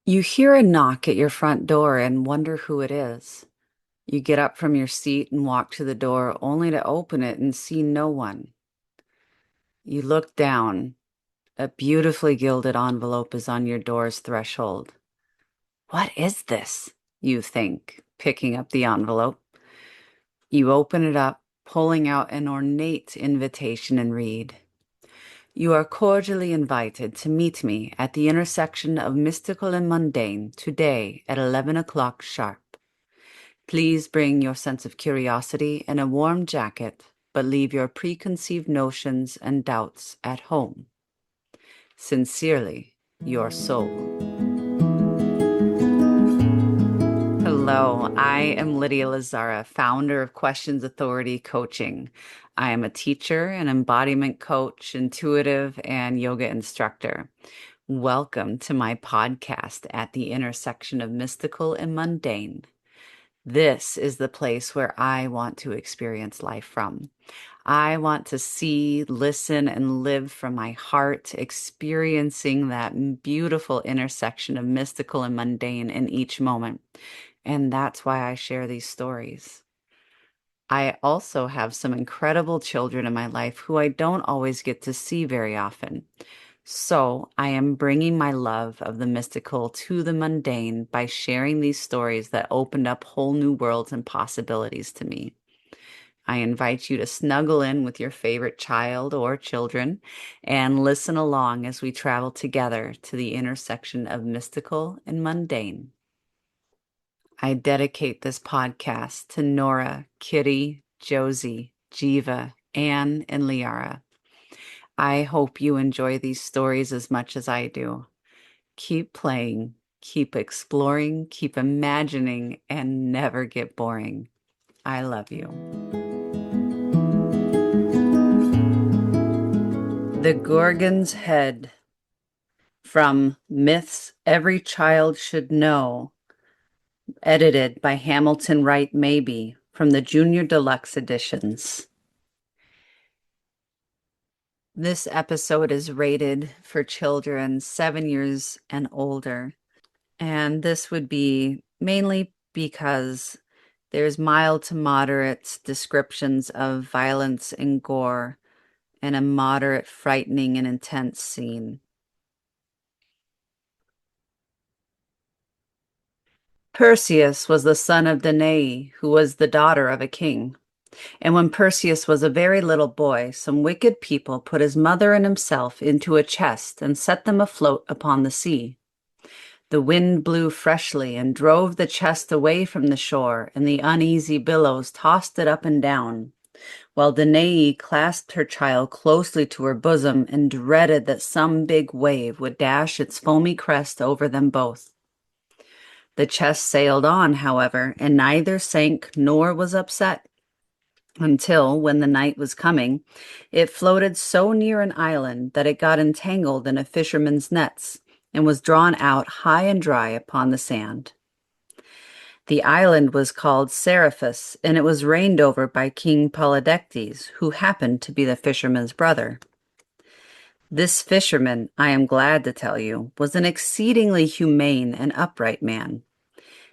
You hear a knock at your front door and wonder who it is. You get up from your seat and walk to the door only to open it and see no one. You look down. A beautifully gilded envelope is on your door's threshold. What is this? You think, picking up the envelope. You open it up, pulling out an ornate invitation and read. You are cordially invited to meet me at the intersection of mystical and mundane today at 11 o'clock sharp. Please bring your sense of curiosity and a warm jacket, but leave your preconceived notions and doubts at home. Sincerely, your soul. Hello, I am Lydia Lazara, founder of Questions Authority Coaching. I am a teacher, an embodiment coach, intuitive, and yoga instructor. Welcome to my podcast at the intersection of mystical and mundane. This is the place where I want to experience life from. I want to see, listen, and live from my heart, experiencing that beautiful intersection of mystical and mundane in each moment. And that's why I share these stories. I also have some incredible children in my life who I don't always get to see very often. So I am bringing my love of the mystical to the mundane by sharing these stories that opened up whole new worlds and possibilities to me. I invite you to snuggle in with your favorite child or children and listen along as we travel together to the intersection of mystical and mundane. I dedicate this podcast to Nora, Kitty, Josie, Jiva, Anne, and Liara. I hope you enjoy these stories as much as I do. Keep playing, keep exploring, keep imagining, and never get boring. I love you. The Gorgon's Head, from Myths Every Child Should Know, edited by Hamilton Wright Mabie from the Junior Deluxe Editions. This episode is rated for children 7 years and older, and this would be mainly because there's mild to moderate descriptions of violence and gore and a moderate, frightening, and intense scene. Perseus was the son of Danae, who was the daughter of a king. And when Perseus was a very little boy, some wicked people put his mother and himself into a chest and set them afloat upon the sea. The wind blew freshly and drove the chest away from the shore, and the uneasy billows tossed it up and down, while Danae clasped her child closely to her bosom and dreaded that some big wave would dash its foamy crest over them both. The chest sailed on, however, and neither sank nor was upset, until, when the night was coming, it floated so near an island that it got entangled in a fisherman's nets and was drawn out high and dry upon the sand. The island was called Seriphus, and it was reigned over by King Polydectes, who happened to be the fisherman's brother. This fisherman, I am glad to tell you, was an exceedingly humane and upright man.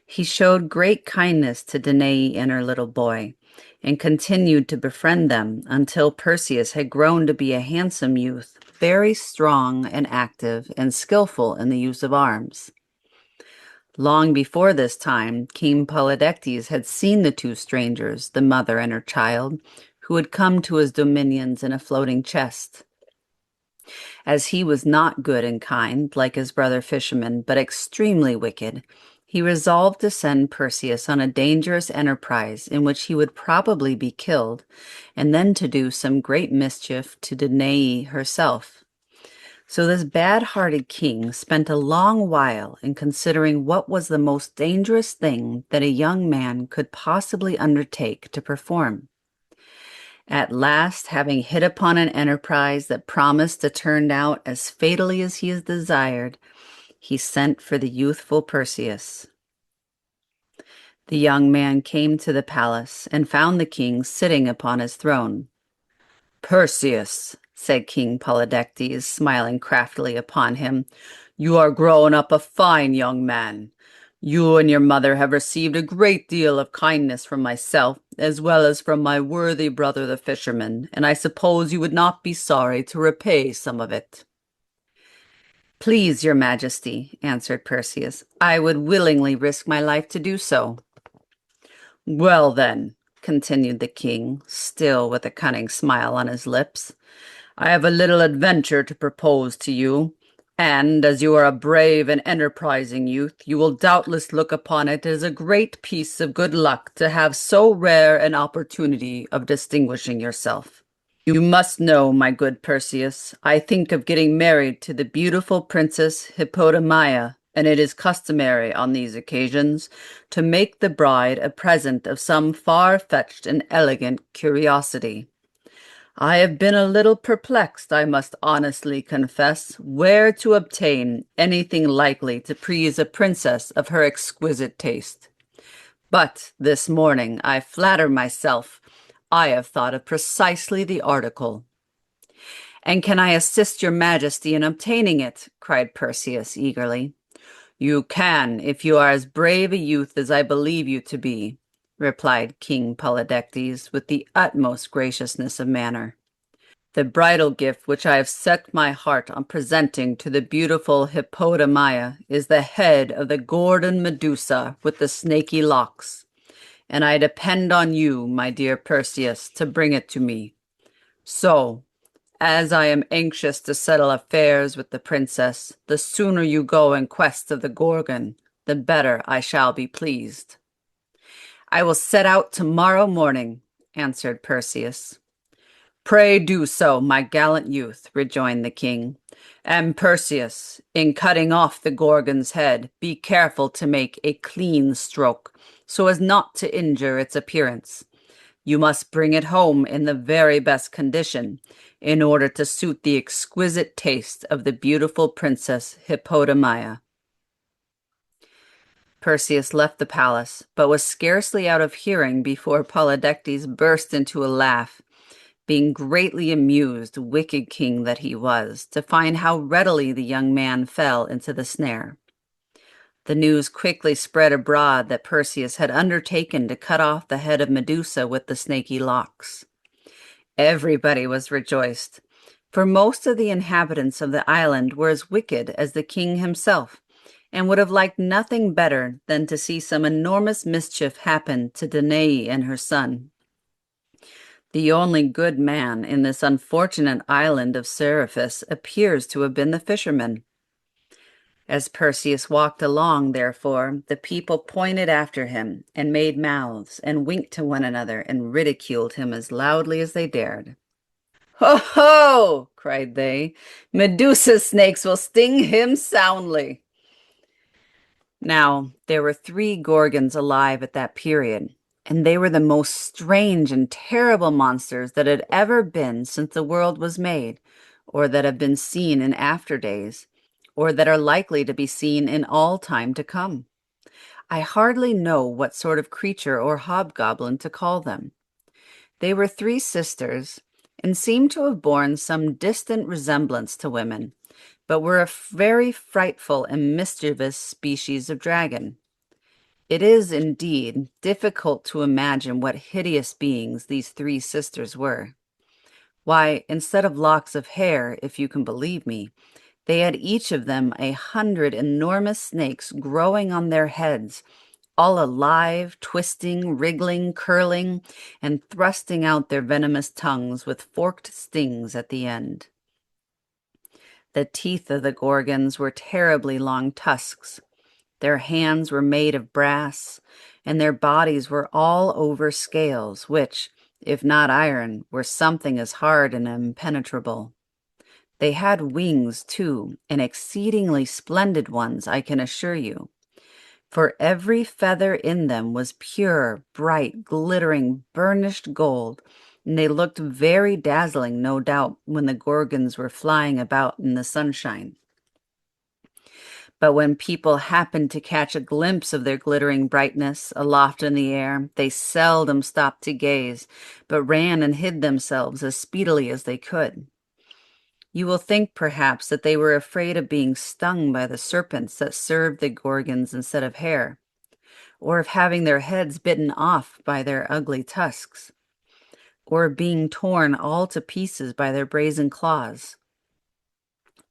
He showed great kindness to Danae and her little boy, and continued to befriend them until Perseus had grown to be a handsome youth, very strong and active and skillful in the use of arms. Long before this time, King Polydectes had seen the two strangers, the mother and her child, who had come to his dominions in a floating chest. As he was not good and kind, like his brother fisherman, but extremely wicked, he resolved to send Perseus on a dangerous enterprise in which he would probably be killed, and then to do some great mischief to Danae herself. So this bad-hearted king spent a long while in considering what was the most dangerous thing that a young man could possibly undertake to perform. At last, having hit upon an enterprise that promised to turn out as fatally as he had desired, he sent for the youthful Perseus. The young man came to the palace and found the king sitting upon his throne. "Perseus," said King Polydectes, smiling craftily upon him, You are grown up a fine young man. You and your mother have received a great deal of kindness from myself, as well as from my worthy brother the fisherman, and I suppose you would not be sorry to repay some of it." "Please, your majesty," answered Perseus, "I would willingly risk my life to do so." "Well, then," continued the king, still with a cunning smile on his lips, "I have a little adventure to propose to you, and as you are a brave and enterprising youth, you will doubtless look upon it as a great piece of good luck to have so rare an opportunity of distinguishing yourself. You must know, my good Perseus, I think of getting married to the beautiful Princess Hippodamia, and it is customary on these occasions to make the bride a present of some far-fetched and elegant curiosity. I have been a little perplexed, I must honestly confess, where to obtain anything likely to please a princess of her exquisite taste. But this morning, I flatter myself, I have thought of precisely the article." "And can I assist your majesty in obtaining it?" cried Perseus eagerly. "You can, if you are as brave a youth as I believe you to be," replied King Polydectes with the utmost graciousness of manner. "The bridal gift which I have set my heart on presenting to the beautiful Hippodamia is the head of the Gorgon Medusa with the snaky locks, and I depend on you, my dear Perseus, to bring it to me. So, as I am anxious to settle affairs with the princess, the sooner you go in quest of the Gorgon, the better I shall be pleased." "I will set out tomorrow morning," answered Perseus. "Pray do so, my gallant youth," rejoined the king. "And Perseus, in cutting off the Gorgon's head, be careful to make a clean stroke, so as not to injure its appearance. You must bring it home in the very best condition, in order to suit the exquisite taste of the beautiful Princess Hippodamia." Perseus left the palace, but was scarcely out of hearing before Polydectes burst into a laugh, being greatly amused, wicked king that he was, to find how readily the young man fell into the snare. The news quickly spread abroad that Perseus had undertaken to cut off the head of Medusa with the snaky locks. Everybody was rejoiced, for most of the inhabitants of the island were as wicked as the king himself, and would have liked nothing better than to see some enormous mischief happen to Danae and her son. The only good man in this unfortunate island of Seriphus appears to have been the fisherman. As Perseus walked along, therefore, the people pointed after him and made mouths and winked to one another and ridiculed him as loudly as they dared. "Ho, ho!" cried they. "Medusa's snakes will sting him soundly." Now, there were 3 Gorgons alive at that period, and they were the most strange and terrible monsters that had ever been since the world was made, or that have been seen in after days, or that are likely to be seen in all time to come. I hardly know what sort of creature or hobgoblin to call them. They were 3 sisters, and seemed to have borne some distant resemblance to women, but were a very frightful and mischievous species of dragon. It is, indeed, difficult to imagine what hideous beings these 3 sisters were. Why, instead of locks of hair, if you can believe me, they had each of them 100 enormous snakes growing on their heads, all alive, twisting, wriggling, curling, and thrusting out their venomous tongues with forked stings at the end. The teeth of the Gorgons were terribly long tusks. Their hands were made of brass, and their bodies were all over scales, which, if not iron, were something as hard and impenetrable. They had wings, too, and exceedingly splendid ones, I can assure you, for every feather in them was pure, bright, glittering, burnished gold, and they looked very dazzling, no doubt, when the Gorgons were flying about in the sunshine. But when people happened to catch a glimpse of their glittering brightness aloft in the air, they seldom stopped to gaze, but ran and hid themselves as speedily as they could. You will think, perhaps, that they were afraid of being stung by the serpents that served the Gorgons instead of hair, or of having their heads bitten off by their ugly tusks, or of being torn all to pieces by their brazen claws.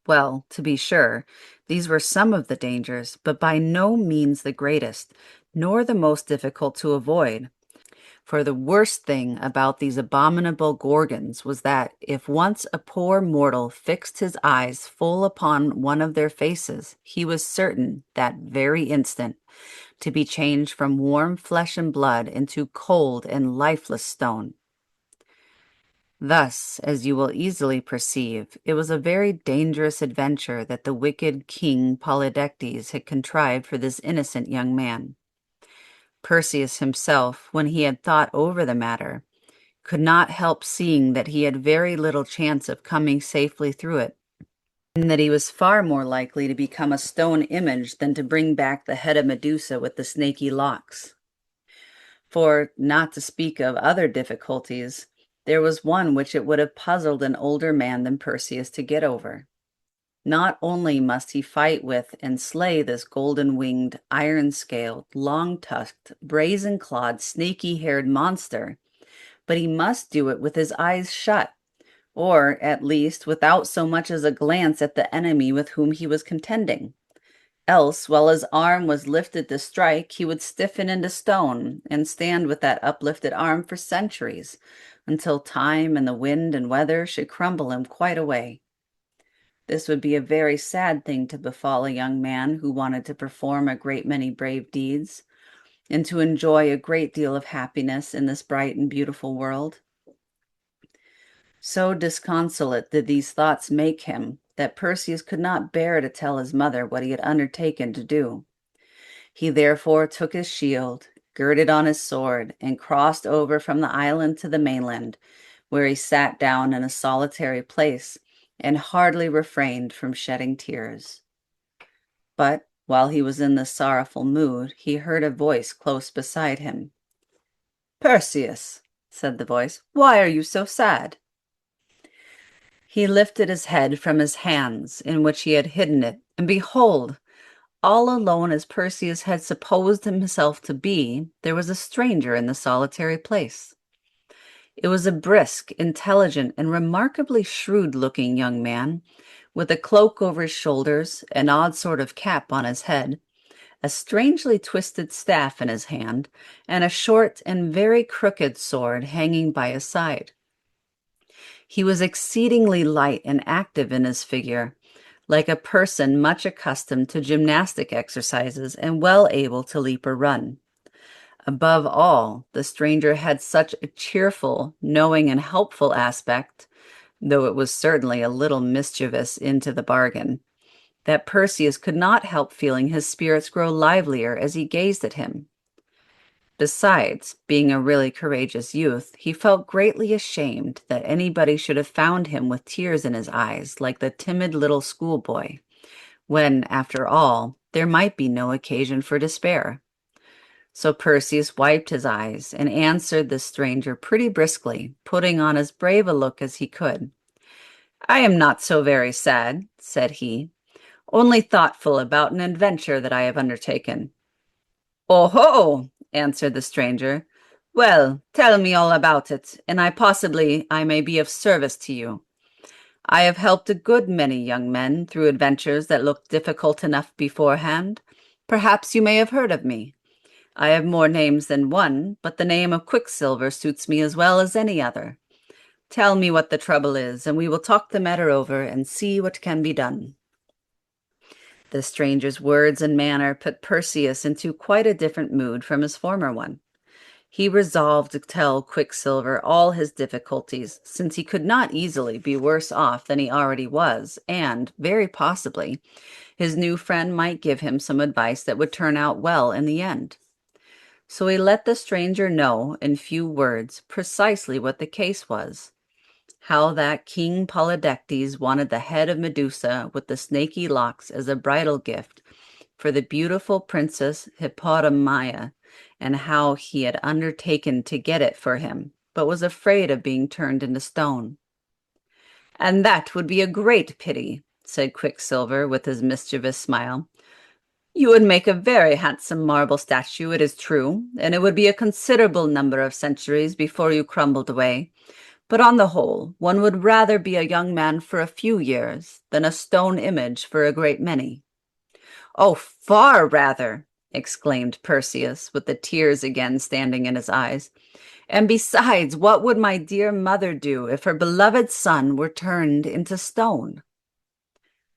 Well, to be sure, these were some of the dangers, but by no means the greatest, nor the most difficult to avoid. For the worst thing about these abominable Gorgons was that if once a poor mortal fixed his eyes full upon one of their faces, he was certain, that very instant, to be changed from warm flesh and blood into cold and lifeless stone. Thus, as you will easily perceive, it was a very dangerous adventure that the wicked King Polydectes had contrived for this innocent young man. Perseus himself, when he had thought over the matter, could not help seeing that he had very little chance of coming safely through it, and that he was far more likely to become a stone image than to bring back the head of Medusa with the snaky locks. For, not to speak of other difficulties, there was one which it would have puzzled an older man than Perseus to get over. Not only must he fight with and slay this golden-winged, iron-scaled, long-tusked, brazen-clawed, snaky-haired monster, but he must do it with his eyes shut, or, at least, without so much as a glance at the enemy with whom he was contending. Else, while his arm was lifted to strike, he would stiffen into stone and stand with that uplifted arm for centuries, until time and the wind and weather should crumble him quite away. This would be a very sad thing to befall a young man who wanted to perform a great many brave deeds, and to enjoy a great deal of happiness in this bright and beautiful world. So disconsolate did these thoughts make him that Perseus could not bear to tell his mother what he had undertaken to do. He therefore took his shield, girded on his sword, and crossed over from the island to the mainland, where he sat down in a solitary place and hardly refrained from shedding tears. But while he was in this sorrowful mood, he heard a voice close beside him. "Perseus," said the voice, "why are you so sad?" He lifted his head from his hands, in which he had hidden it, and behold, all alone as Perseus had supposed himself to be, there was a stranger in the solitary place. It was a brisk, intelligent, and remarkably shrewd-looking young man, with a cloak over his shoulders, an odd sort of cap on his head, a strangely twisted staff in his hand, and a short and very crooked sword hanging by his side. He was exceedingly light and active in his figure, like a person much accustomed to gymnastic exercises and well able to leap or run. Above all, the stranger had such a cheerful, knowing, and helpful aspect, though it was certainly a little mischievous into the bargain, that Perseus could not help feeling his spirits grow livelier as he gazed at him. Besides, being a really courageous youth, he felt greatly ashamed that anybody should have found him with tears in his eyes like the timid little schoolboy, when, after all, there might be no occasion for despair. So Perseus wiped his eyes and answered the stranger pretty briskly, putting on as brave a look as he could. "I am not so very sad," said he, "only thoughtful about an adventure that I have undertaken." "Oh-ho!" answered the stranger. "Well, tell me all about it, and I may be of service to you. I have helped a good many young men through adventures that looked difficult enough beforehand. Perhaps you may have heard of me. I have more names than one, but the name of Quicksilver suits me as well as any other. Tell me what the trouble is, and we will talk the matter over and see what can be done." The stranger's words and manner put Perseus into quite a different mood from his former one. He resolved to tell Quicksilver all his difficulties, since he could not easily be worse off than he already was, and, very possibly, his new friend might give him some advice that would turn out well in the end. So he let the stranger know, in few words, precisely what the case was. How that King Polydectes wanted the head of Medusa with the snaky locks as a bridal gift for the beautiful Princess Hippodameia, and how he had undertaken to get it for him, but was afraid of being turned into stone. "And that would be a great pity," said Quicksilver with his mischievous smile. "You would make a very handsome marble statue, it is true, and it would be a considerable number of centuries before you crumbled away. But on the whole, one would rather be a young man for a few years than a stone image for a great many." "Oh, far rather!" exclaimed Perseus, with the tears again standing in his eyes. "And besides, what would my dear mother do if her beloved son were turned into stone?"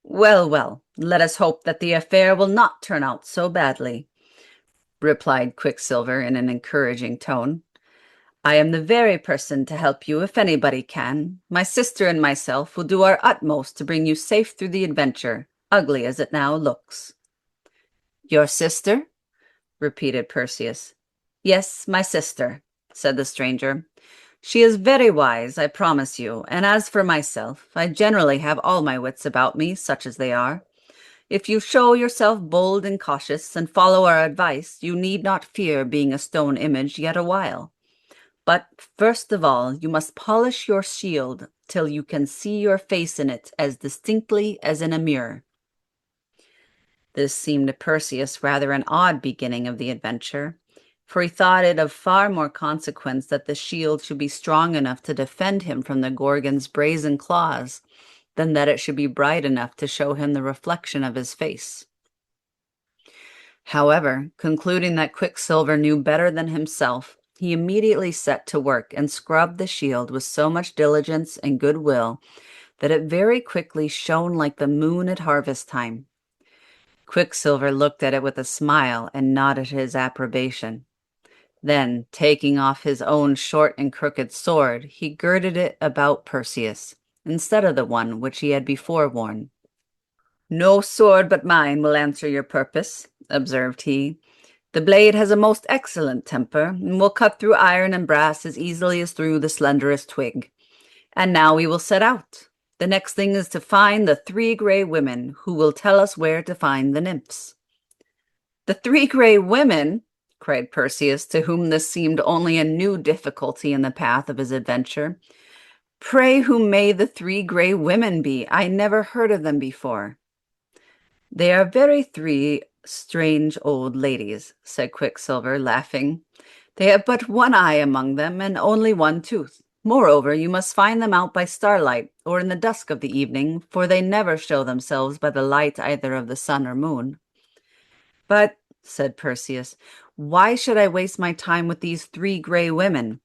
"Well, well, let us hope that the affair will not turn out so badly," replied Quicksilver in an encouraging tone. "I am the very person to help you if anybody can. My sister and myself will do our utmost to bring you safe through the adventure, ugly as it now looks." "Your sister?" repeated Perseus. "Yes, my sister," said the stranger. "She is very wise, I promise you, and as for myself, I generally have all my wits about me, such as they are. If you show yourself bold and cautious, and follow our advice, you need not fear being a stone image yet awhile. But first of all, you must polish your shield till you can see your face in it as distinctly as in a mirror." This seemed to Perseus rather an odd beginning of the adventure, for he thought it of far more consequence that the shield should be strong enough to defend him from the Gorgon's brazen claws than that it should be bright enough to show him the reflection of his face. However, concluding that Quicksilver knew better than himself, he immediately set to work and scrubbed the shield with so much diligence and good will that it very quickly shone like the moon at harvest time. Quicksilver looked at it with a smile and nodded his approbation. Then, taking off his own short and crooked sword, he girded it about Perseus, instead of the one which he had before worn. "No sword but mine will answer your purpose," observed he. "The blade has a most excellent temper, and will cut through iron and brass as easily as through the slenderest twig. And now we will set out. The next thing is to find the 3 gray women, who will tell us where to find the nymphs." "The 3 gray women!" cried Perseus, to whom this seemed only a new difficulty in the path of his adventure. "Pray, who may the 3 gray women be? I never heard of them before." "They are 3 strange old ladies," said Quicksilver, laughing. "They have but one eye among them, and only one tooth. Moreover, you must find them out by starlight, or in the dusk of the evening, for they never show themselves by the light either of the sun or moon." "But," said Perseus, "why should I waste my time with these 3 gray women?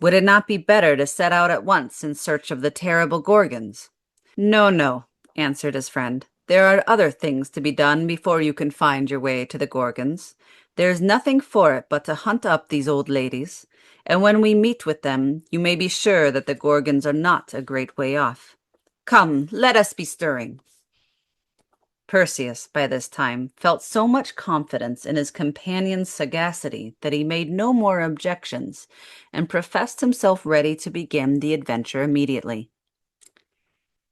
Would it not be better to set out at once in search of the terrible Gorgons?" "No, no," answered his friend. "There are other things to be done before you can find your way to the Gorgons. There is nothing for it but to hunt up these old ladies, and when we meet with them, you may be sure that the Gorgons are not a great way off. Come, let us be stirring." Perseus, by this time, felt so much confidence in his companion's sagacity that he made no more objections, and professed himself ready to begin the adventure immediately.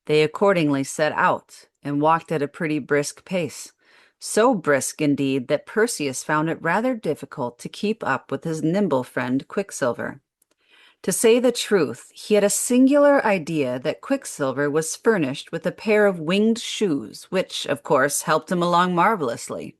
They accordingly set out, and walked at a pretty brisk pace, so brisk indeed that Perseus found it rather difficult to keep up with his nimble friend Quicksilver. To say the truth, he had a singular idea that Quicksilver was furnished with a pair of winged shoes, which, of course, helped him along marvelously.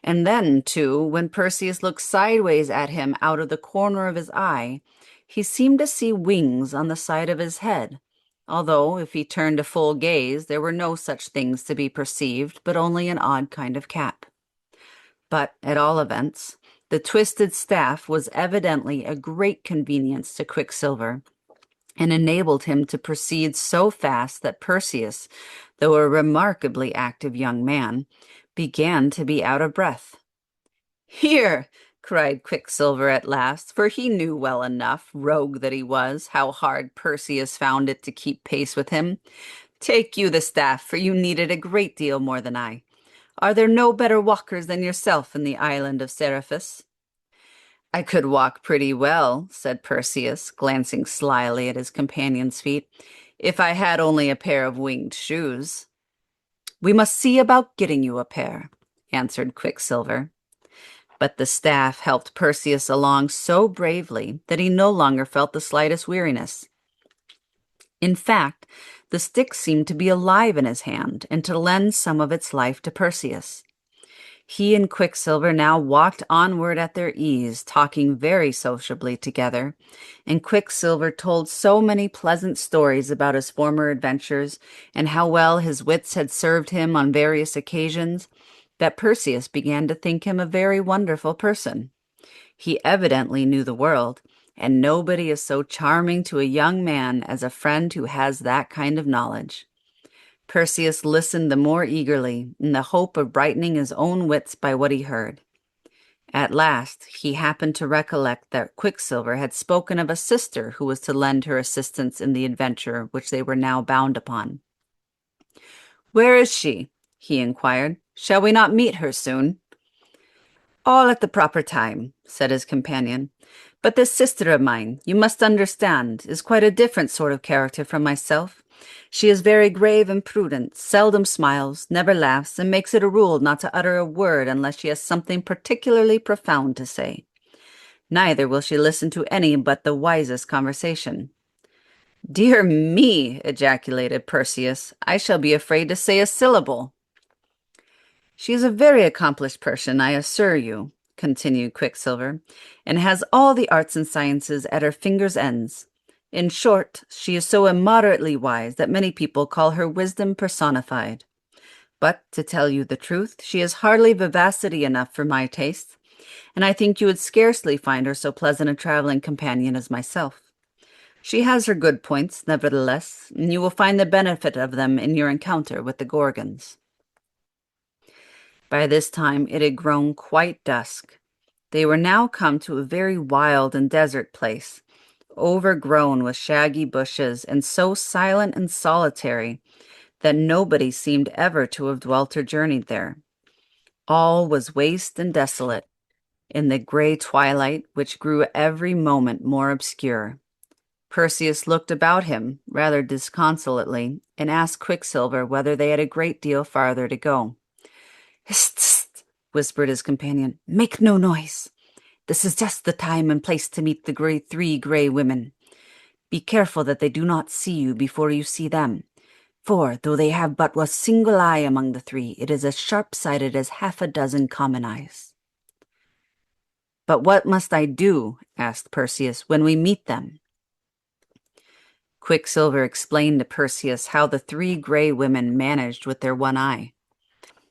And then, too, when Perseus looked sideways at him out of the corner of his eye, he seemed to see wings on the side of his head, although, if he turned a full gaze, there were no such things to be perceived, but only an odd kind of cap. But, at all events, the twisted staff was evidently a great convenience to Quicksilver, and enabled him to proceed so fast that Perseus, though a remarkably active young man, began to be out of breath. "Here!" cried Quicksilver at last, for he knew well enough, rogue that he was, how hard Perseus found it to keep pace with him. "Take you the staff, for you need it a great deal more than I. Are there no better walkers than yourself in the island of Seriphus?" "I could walk pretty well," said Perseus, glancing slyly at his companion's feet, "if I had only a pair of winged shoes." "We must see about getting you a pair," answered Quicksilver. But the staff helped Perseus along so bravely that he no longer felt the slightest weariness. In fact, the stick seemed to be alive in his hand and to lend some of its life to Perseus. He and Quicksilver now walked onward at their ease, talking very sociably together, and Quicksilver told so many pleasant stories about his former adventures and how well his wits had served him on various occasions that Perseus began to think him a very wonderful person. He evidently knew the world, and nobody is so charming to a young man as a friend who has that kind of knowledge. Perseus listened the more eagerly, in the hope of brightening his own wits by what he heard. At last, he happened to recollect that Quicksilver had spoken of a sister who was to lend her assistance in the adventure which they were now bound upon. "Where is she?" he inquired. "Shall we not meet her soon?" "All at the proper time," said his companion. "But this sister of mine, you must understand, is quite a different sort of character from myself. She is very grave and prudent, seldom smiles, never laughs, and makes it a rule not to utter a word unless she has something particularly profound to say. Neither will she listen to any but the wisest conversation." "Dear me!" ejaculated Perseus. "I shall be afraid to say a syllable." "She is a very accomplished person, I assure you," continued Quicksilver, "and has all the arts and sciences at her fingers' ends. In short, she is so immoderately wise that many people call her wisdom personified. But, to tell you the truth, she has hardly vivacity enough for my taste, and I think you would scarcely find her so pleasant a traveling companion as myself. She has her good points, nevertheless, and you will find the benefit of them in your encounter with the Gorgons." By this time it had grown quite dusk. They were now come to a very wild and desert place, overgrown with shaggy bushes, and so silent and solitary that nobody seemed ever to have dwelt or journeyed there. All was waste and desolate, in the gray twilight which grew every moment more obscure. Perseus looked about him rather disconsolately and asked Quicksilver whether they had a great deal farther to go. "Hist, hist," whispered his companion. "Make no noise. This is just the time and place to meet the three gray women. Be careful that they do not see you before you see them, for, though they have but one single eye among the three, it is as sharp-sighted as half a dozen common eyes." "But what must I do," asked Perseus, "when we meet them?" Quicksilver explained to Perseus how the three gray women managed with their one eye.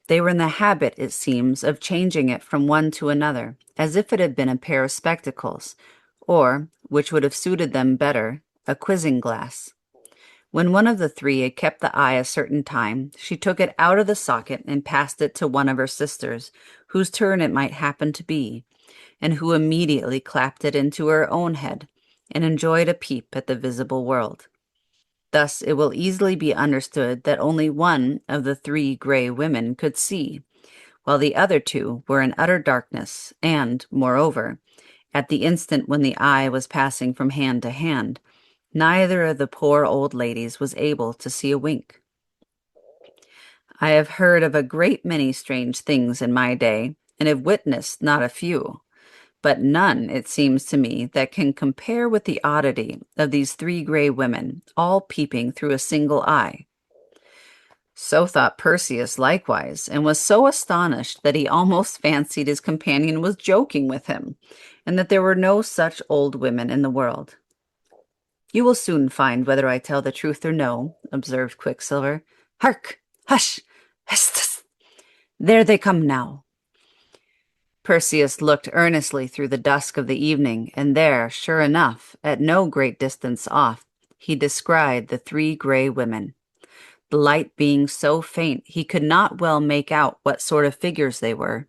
They were in the habit, it seems, of changing it from one to another, as if it had been a pair of spectacles, or, which would have suited them better, a quizzing glass. When one of the three had kept the eye a certain time, she took it out of the socket and passed it to one of her sisters, whose turn it might happen to be, and who immediately clapped it into her own head, and enjoyed a peep at the visible world. Thus it will easily be understood that only one of the three gray women could see, while the other two were in utter darkness, and, moreover, at the instant when the eye was passing from hand to hand, neither of the poor old ladies was able to see a wink. I have heard of a great many strange things in my day, and have witnessed not a few, but none, it seems to me, that can compare with the oddity of these three gray women, all peeping through a single eye. So thought Perseus likewise, and was so astonished that he almost fancied his companion was joking with him, and that there were no such old women in the world. "You will soon find whether I tell the truth or no," observed Quicksilver. "Hark! Hush! Hist! Hist! There they come now." Perseus looked earnestly through the dusk of the evening, and there, sure enough, at no great distance off, he descried the three gray women. The light being so faint, he could not well make out what sort of figures they were.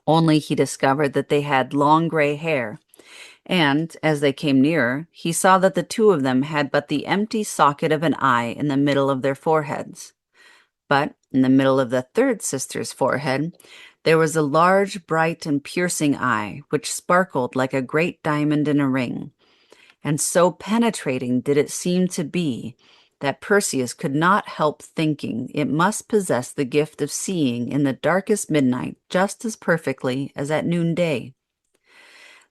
Only he discovered that they had long gray hair, and, as they came nearer, he saw that the two of them had but the empty socket of an eye in the middle of their foreheads. But in the middle of the third sister's forehead, there was a large, bright, and piercing eye, which sparkled like a great diamond in a ring. And so penetrating did it seem to be, that Perseus could not help thinking it must possess the gift of seeing in the darkest midnight just as perfectly as at noonday.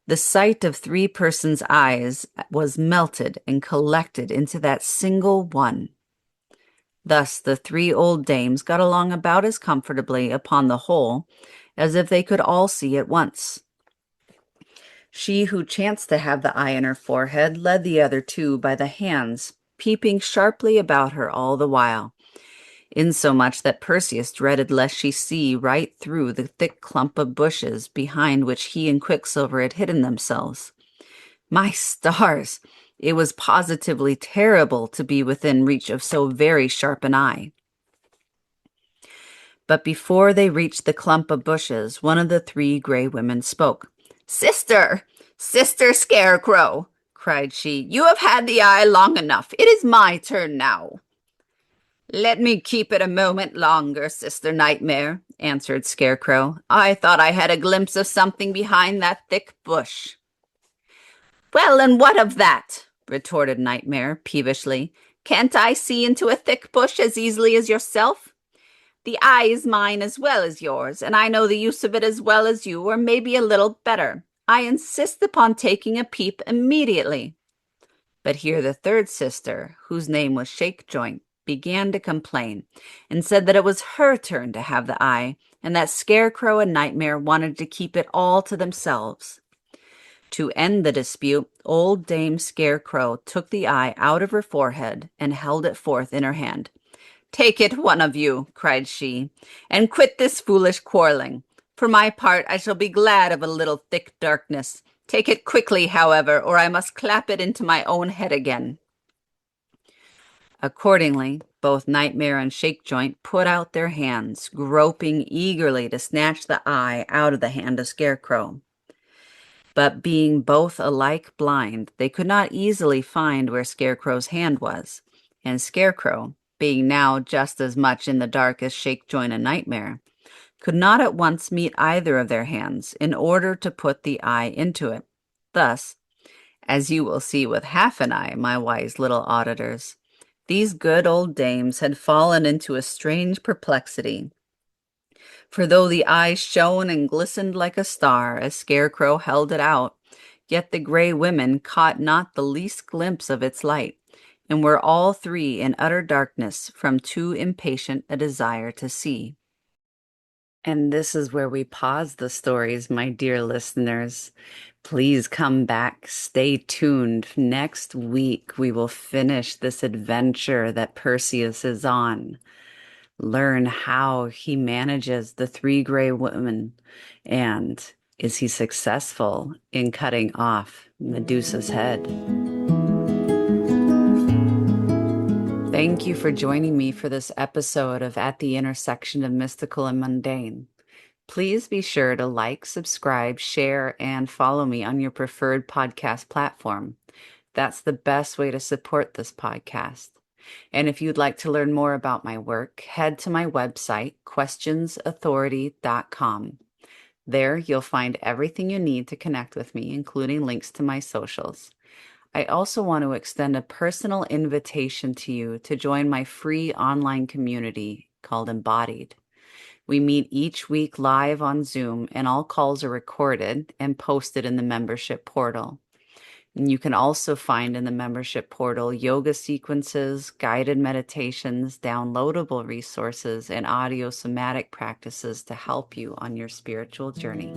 The sight of three persons' eyes was melted and collected into that single one. Thus the three old dames got along about as comfortably, upon the whole, as if they could all see at once. She who chanced to have the eye in her forehead led the other two by the hands, peeping sharply about her all the while, insomuch that Perseus dreaded lest she see right through the thick clump of bushes behind which he and Quicksilver had hidden themselves. My stars! It was positively terrible to be within reach of so very sharp an eye. But before they reached the clump of bushes, one of the three gray women spoke. "Sister! Sister Scarecrow!" cried she. "You have had the eye long enough. It is my turn now." "Let me keep it a moment longer, Sister Nightmare," answered Scarecrow. "I thought I had a glimpse of something behind that thick bush." "Well, and what of that?" retorted Nightmare peevishly. "Can't I see into a thick bush as easily as yourself? The eye is mine as well as yours, and I know the use of it as well as you, or maybe a little better. I insist upon taking a peep immediately." But here the third sister, whose name was Shakejoint, began to complain, and said that it was her turn to have the eye, and that Scarecrow and Nightmare wanted to keep it all to themselves. To end the dispute, old Dame Scarecrow took the eye out of her forehead and held it forth in her hand. "Take it, one of you," cried she, "and quit this foolish quarreling. For my part, I shall be glad of a little thick darkness. Take it quickly, however, or I must clap it into my own head again." Accordingly, both Nightmare and Shakejoint put out their hands, groping eagerly to snatch the eye out of the hand of Scarecrow. But being both alike blind, they could not easily find where Scarecrow's hand was, and Scarecrow, being now just as much in the dark as Shakejoint and Nightmare, could not at once meet either of their hands in order to put the eye into it. Thus, as you will see with half an eye, my wise little auditors, these good old dames had fallen into a strange perplexity. For though the eye shone and glistened like a star as Scarecrow held it out, yet the gray women caught not the least glimpse of its light, and were all three in utter darkness from too impatient a desire to see. And this is where we pause the stories, my dear listeners. Please come back, stay tuned. Next week, we will finish this adventure that Perseus is on. Learn how he manages the three gray women, and is he successful in cutting off Medusa's head? Thank you for joining me for this episode of At the Intersection of Mystical and Mundane. Please be sure to like, subscribe, share, and follow me on your preferred podcast platform. That's the best way to support this podcast. And if you'd like to learn more about my work, head to my website, questionsauthority.com. There you'll find everything you need to connect with me, including links to my socials. I also want to extend a personal invitation to you to join my free online community called Embodied. We meet each week live on Zoom, and all calls are recorded and posted in the membership portal. And you can also find in the membership portal yoga sequences, guided meditations, downloadable resources, and audio somatic practices to help you on your spiritual journey.